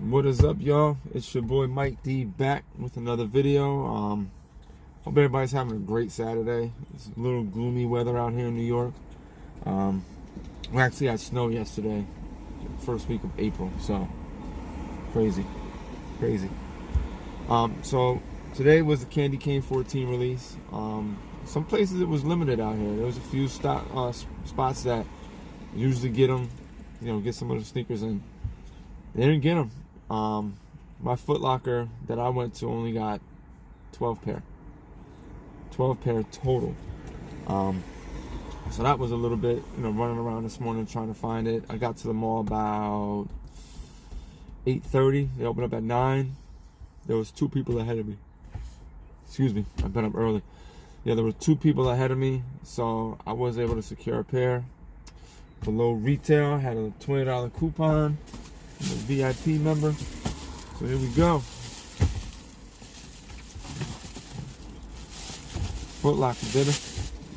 What is up, y'all? It's your boy Mike D back with another video. Hope everybody's having a great Saturday. It's a little gloomy weather out here in New York. We actually had snow yesterday, first week of April, so crazy. So today was the Candy Cane 14 release. Some places it was limited out here. There was a few spots that usually get them, get some of the sneakers in. They didn't get them. My Foot Locker that I went to only got 12 pair. 12 pair total. So that was a little bit, running around this morning trying to find it. I got to the mall about 8:30. They opened up at 9. There was 2 people ahead of me. Excuse me, I've been up early. Yeah, there were 2 people ahead of me, so I was able to secure a pair. Below retail, I had a $20 coupon. I'm a VIP member. So here we go. Foot Locker, baby.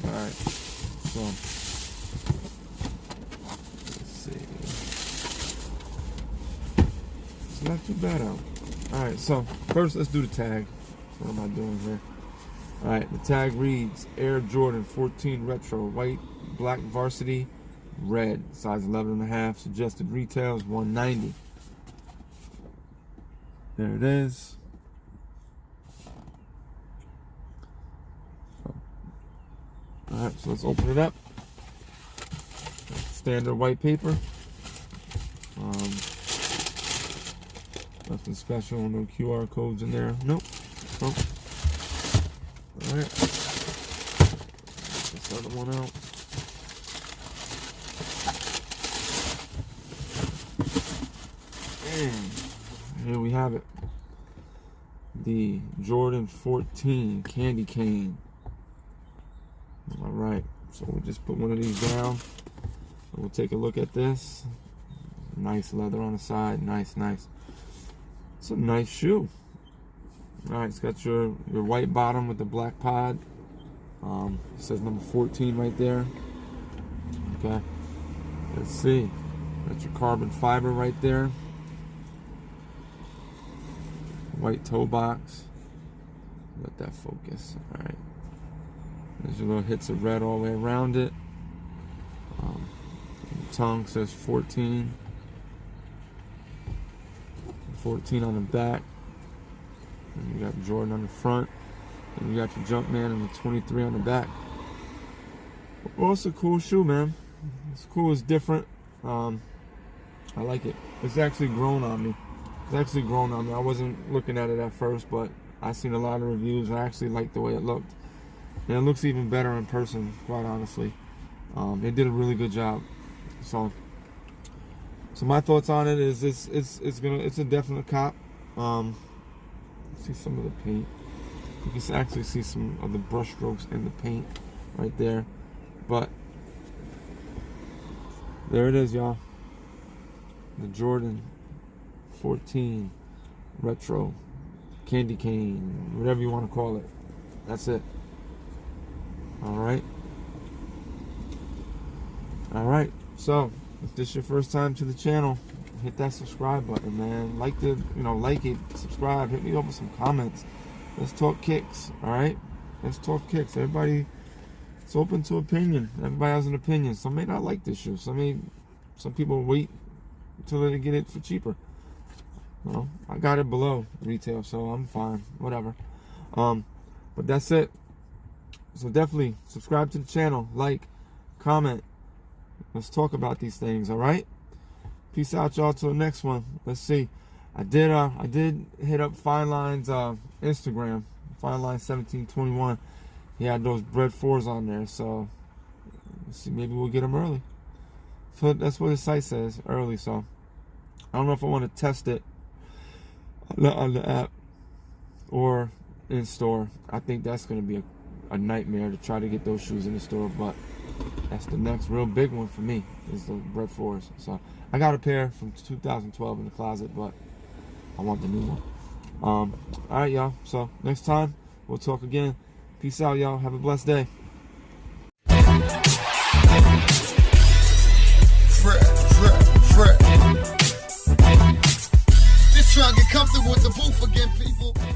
Alright. So let's see. It's not too bad out. Alright, so first let's do the tag. What am I doing here? Alright, the tag reads AirJordan 14 Retro, white, black varsity, red, size 11.5, suggested retail is $190. There it is. Alright, so let's open it up. Standard white paper. Nothing special, no QR codes in there. Nope. Alright. This other one out. And here we have it. The Jordan 14 Candy Cane. Alright, so we'll just put one of these down. We'll take a look at this. Nice leather on the side. Nice. It's a nice shoe. Alright, it's got your white bottom with the black pod. It says number 14 right there. Okay. Let's see. Got your carbon fiber right there. White toe box. Let that focus. Alright. There's your little hits of red all the way around it. The tongue says 14. 14 on the back. And you got Jordan on the front. And you got your Jumpman and the 23 on the back. Well, it's a cool shoe, man. It's cool. It's different. I like it. It's actually grown on me. I wasn't looking at it at first, but I seen a lot of reviews and I actually liked the way it looked. And it looks even better in person, quite honestly. They did a really good job. So my thoughts on it is it's a definite cop. See some of the paint. You can actually see some of the brush strokes in the paint right there. But there it is, y'all. The Jordan 14 Retro Candy Cane, whatever you want to call it. That's it. Alright, so if this is your first time to the channel, hit that subscribe button, man. Like it, subscribe, hit me up with some comments. Let's talk kicks, alright? Let's talk kicks. Everybody, it's open to opinion. Everybody has an opinion. Some may not like this shoe. Some people wait until they get it for cheaper. Well, I got it below retail, so I'm fine. Whatever. But that's it. So definitely subscribe to the channel, like, comment. Let's talk about these things, all right? Peace out, y'all. Till the next one. Let's see. I did hit up Fine Line's Instagram, FineLine1721. He had those Bread 4s on there, so let's see. Maybe we'll get them early. So that's what the site says, early. So I don't know if I want to test it on the app or in store. I think that's going to be a nightmare to try to get those shoes in the store, but that's the next real big one for me, is the Bread 4s. So I got a pair from 2012 in the closet, but I want the new one. Alright, y'all, so next time we'll talk again. Peace out, y'all. Have a blessed day. comfortable with the booth again, people.